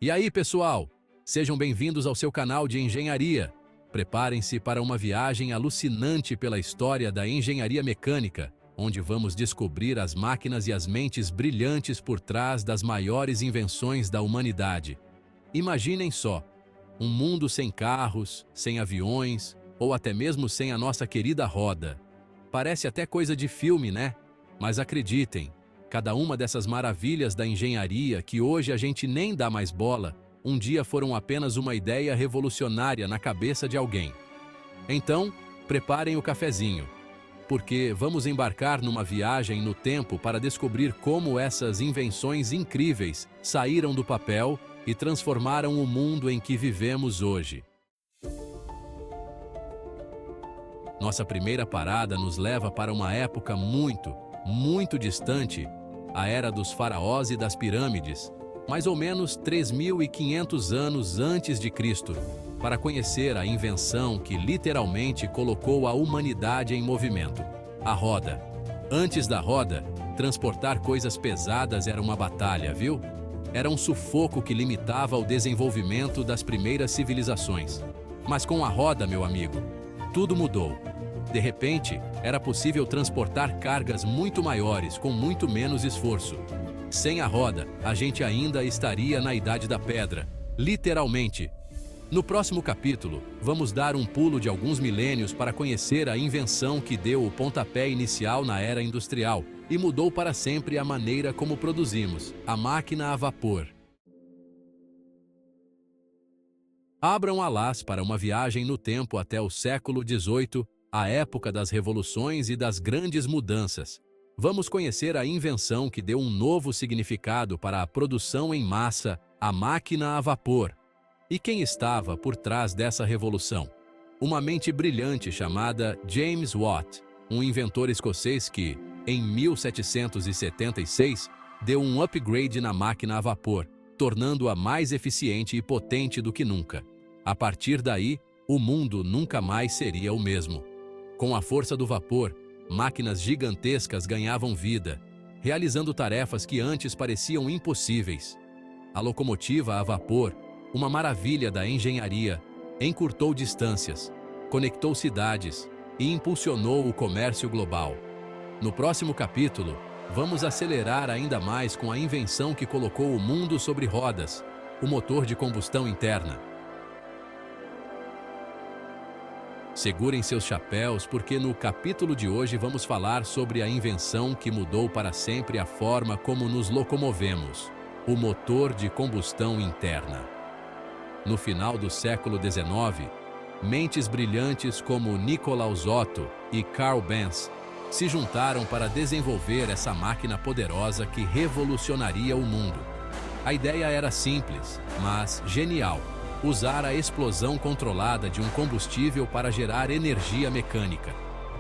E aí, pessoal? Sejam bem-vindos ao seu canal de engenharia. Preparem-se para uma viagem alucinante pela história da engenharia mecânica, onde vamos descobrir as máquinas e as mentes brilhantes por trás das maiores invenções da humanidade. Imaginem só, um mundo sem carros, sem aviões, ou até mesmo sem a nossa querida roda. Parece até coisa de filme, né? Mas acreditem, cada uma dessas maravilhas da engenharia que hoje a gente nem dá mais bola, um dia foram apenas uma ideia revolucionária na cabeça de alguém. Então, preparem o cafezinho, porque vamos embarcar numa viagem no tempo para descobrir como essas invenções incríveis saíram do papel e transformaram o mundo em que vivemos hoje. Nossa primeira parada nos leva para uma época muito distante, a era dos faraós e das pirâmides, mais ou menos 3.500 anos antes de Cristo, para conhecer a invenção que literalmente colocou a humanidade em movimento, a roda. Antes da roda, transportar coisas pesadas era uma batalha, viu? Era um sufoco que limitava o desenvolvimento das primeiras civilizações. Mas com a roda, meu amigo, tudo mudou. De repente, era possível transportar cargas muito maiores com muito menos esforço. Sem a roda, a gente ainda estaria na Idade da Pedra, literalmente. No próximo capítulo, vamos dar um pulo de alguns milênios para conhecer a invenção que deu o pontapé inicial na era industrial e mudou para sempre a maneira como produzimos, a máquina a vapor. Abram alas para uma viagem no tempo até o século XVIII, a época das revoluções e das grandes mudanças. Vamos conhecer a invenção que deu um novo significado para a produção em massa, a máquina a vapor. E quem estava por trás dessa revolução? Uma mente brilhante chamada James Watt, um inventor escocês que, em 1776, deu um upgrade na máquina a vapor, tornando-a mais eficiente e potente do que nunca. A partir daí, o mundo nunca mais seria o mesmo. Com a força do vapor, máquinas gigantescas ganhavam vida, realizando tarefas que antes pareciam impossíveis. A locomotiva a vapor, uma maravilha da engenharia, encurtou distâncias, conectou cidades e impulsionou o comércio global. No próximo capítulo, vamos acelerar ainda mais com a invenção que colocou o mundo sobre rodas, o motor de combustão interna. Segurem seus chapéus, porque no capítulo de hoje vamos falar sobre a invenção que mudou para sempre a forma como nos locomovemos, o motor de combustão interna. No final do século XIX, mentes brilhantes como Nikolaus Otto e Carl Benz se juntaram para desenvolver essa máquina poderosa que revolucionaria o mundo. A ideia era simples, mas genial: usar a explosão controlada de um combustível para gerar energia mecânica.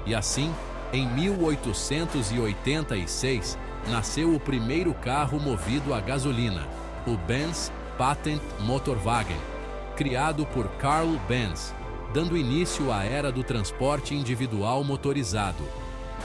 E assim, em 1886, nasceu o primeiro carro movido a gasolina, o Benz Patent Motorwagen, criado por Carl Benz, dando início à era do transporte individual motorizado.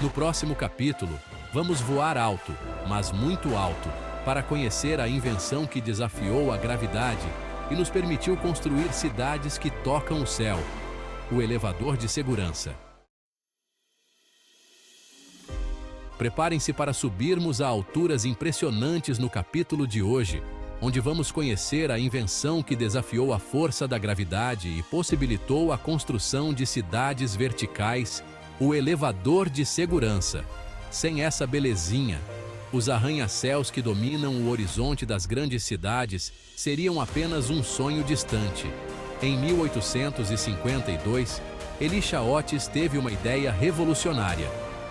No próximo capítulo, vamos voar alto, mas muito alto, para conhecer a invenção que desafiou a gravidade e nos permitiu construir cidades que tocam o céu, o elevador de segurança. Preparem-se para subirmos a alturas impressionantes no capítulo de hoje, onde vamos conhecer a invenção que desafiou a força da gravidade e possibilitou a construção de cidades verticais, o elevador de segurança. Sem essa belezinha, os arranha-céus que dominam o horizonte das grandes cidades seriam apenas um sonho distante. Em 1852, Elisha Otis teve uma ideia revolucionária: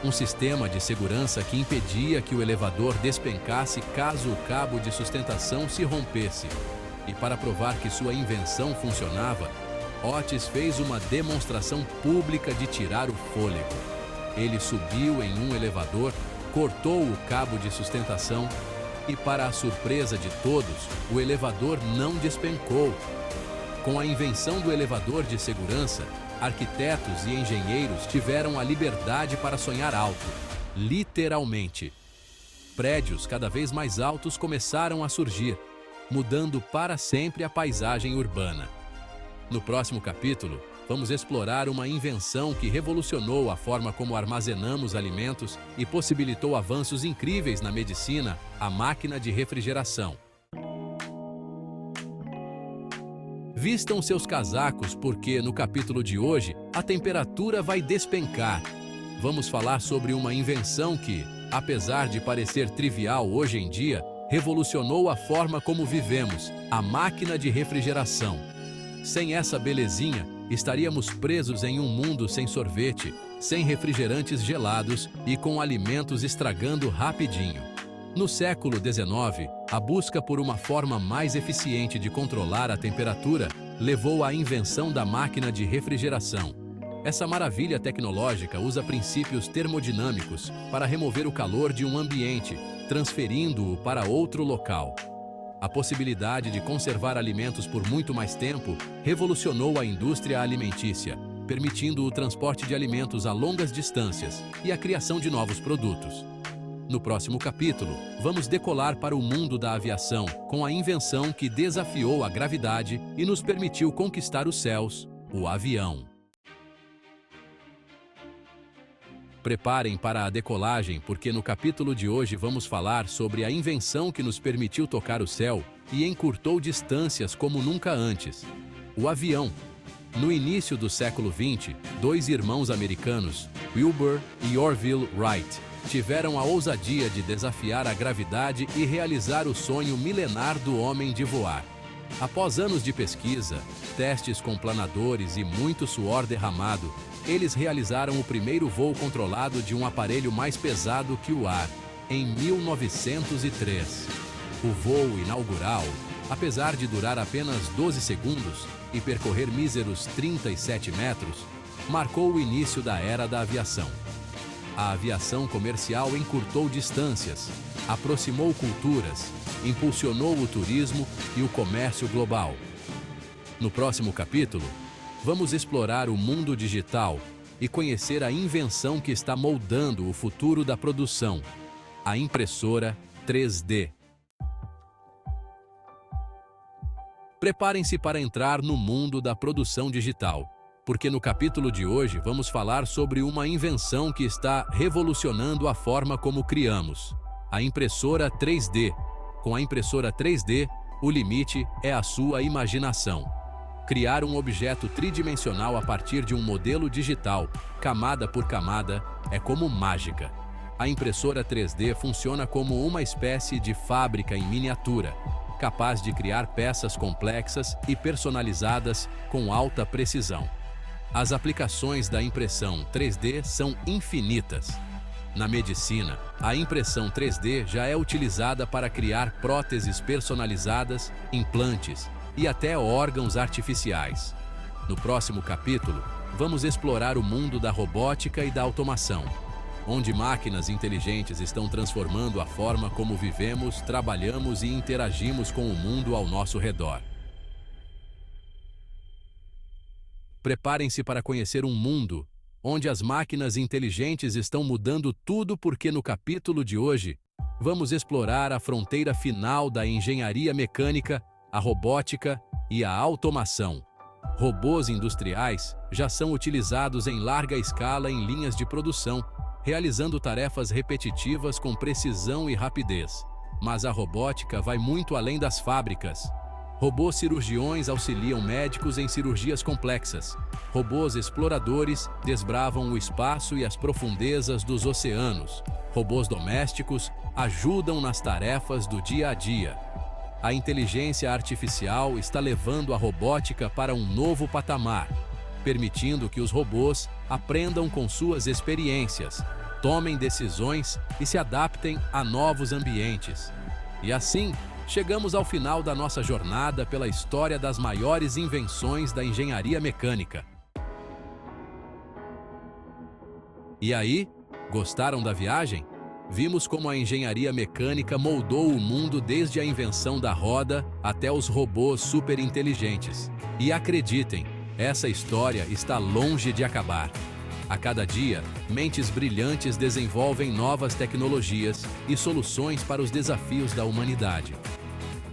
um sistema de segurança que impedia que o elevador despencasse caso o cabo de sustentação se rompesse. E para provar que sua invenção funcionava, Otis fez uma demonstração pública de tirar o fôlego. Ele subiu em um elevador, cortou o cabo de sustentação e, para a surpresa de todos, o elevador não despencou. Com a invenção do elevador de segurança, arquitetos e engenheiros tiveram a liberdade para sonhar alto, literalmente. Prédios cada vez mais altos começaram a surgir, mudando para sempre a paisagem urbana. No próximo capítulo, vamos explorar uma invenção que revolucionou a forma como armazenamos alimentos e possibilitou avanços incríveis na medicina, a máquina de refrigeração. Vistam seus casacos porque, no capítulo de hoje, a temperatura vai despencar. Vamos falar sobre uma invenção que, apesar de parecer trivial hoje em dia, revolucionou a forma como vivemos, a máquina de refrigeração. Sem essa belezinha, estaríamos presos em um mundo sem sorvete, sem refrigerantes gelados e com alimentos estragando rapidinho. No século XIX, a busca por uma forma mais eficiente de controlar a temperatura levou à invenção da máquina de refrigeração. Essa maravilha tecnológica usa princípios termodinâmicos para remover o calor de um ambiente, transferindo-o para outro local. A possibilidade de conservar alimentos por muito mais tempo revolucionou a indústria alimentícia, permitindo o transporte de alimentos a longas distâncias e a criação de novos produtos. No próximo capítulo, vamos decolar para o mundo da aviação com a invenção que desafiou a gravidade e nos permitiu conquistar os céus, o avião. Preparem para a decolagem, porque no capítulo de hoje vamos falar sobre a invenção que nos permitiu tocar o céu e encurtou distâncias como nunca antes: o avião. No início do século XX, dois irmãos americanos, Wilbur e Orville Wright, tiveram a ousadia de desafiar a gravidade e realizar o sonho milenar do homem de voar. Após anos de pesquisa, testes com planadores e muito suor derramado, eles realizaram o primeiro voo controlado de um aparelho mais pesado que o ar, em 1903. O voo inaugural, apesar de durar apenas 12 segundos e percorrer míseros 37 metros, marcou o início da era da aviação. A aviação comercial encurtou distâncias, aproximou culturas, impulsionou o turismo e o comércio global. No próximo capítulo, vamos explorar o mundo digital e conhecer a invenção que está moldando o futuro da produção, a impressora 3D. Preparem-se para entrar no mundo da produção digital, porque no capítulo de hoje vamos falar sobre uma invenção que está revolucionando a forma como criamos, a impressora 3D. Com a impressora 3D, o limite é a sua imaginação. Criar um objeto tridimensional a partir de um modelo digital, camada por camada, é como mágica. A impressora 3D funciona como uma espécie de fábrica em miniatura, capaz de criar peças complexas e personalizadas com alta precisão. As aplicações da impressão 3D são infinitas. Na medicina, a impressão 3D já é utilizada para criar próteses personalizadas, implantes e até órgãos artificiais. No próximo capítulo, vamos explorar o mundo da robótica e da automação, onde máquinas inteligentes estão transformando a forma como vivemos, trabalhamos e interagimos com o mundo ao nosso redor. Preparem-se para conhecer um mundo onde as máquinas inteligentes estão mudando tudo, porque no capítulo de hoje vamos explorar a fronteira final da engenharia mecânica, a robótica e a automação. Robôs industriais já são utilizados em larga escala em linhas de produção, realizando tarefas repetitivas com precisão e rapidez. Mas a robótica vai muito além das fábricas. Robôs cirurgiões auxiliam médicos em cirurgias complexas. Robôs exploradores desbravam o espaço e as profundezas dos oceanos. Robôs domésticos ajudam nas tarefas do dia a dia. A inteligência artificial está levando a robótica para um novo patamar, permitindo que os robôs aprendam com suas experiências, tomem decisões e se adaptem a novos ambientes. E assim, chegamos ao final da nossa jornada pela história das maiores invenções da engenharia mecânica. E aí, gostaram da viagem? Vimos como a engenharia mecânica moldou o mundo desde a invenção da roda até os robôs superinteligentes. E acreditem, essa história está longe de acabar. A cada dia, mentes brilhantes desenvolvem novas tecnologias e soluções para os desafios da humanidade.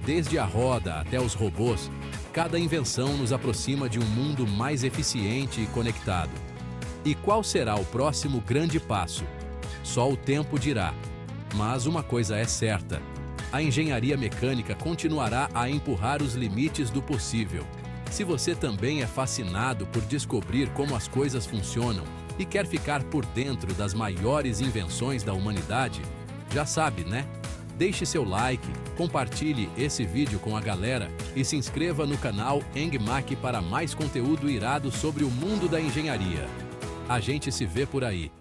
Desde a roda até os robôs, cada invenção nos aproxima de um mundo mais eficiente e conectado. E qual será o próximo grande passo? Só o tempo dirá. Mas uma coisa é certa: a engenharia mecânica continuará a empurrar os limites do possível. Se você também é fascinado por descobrir como as coisas funcionam e quer ficar por dentro das maiores invenções da humanidade, já sabe, né? Deixe seu like, compartilhe esse vídeo com a galera e se inscreva no canal EngMac para mais conteúdo irado sobre o mundo da engenharia. A gente se vê por aí.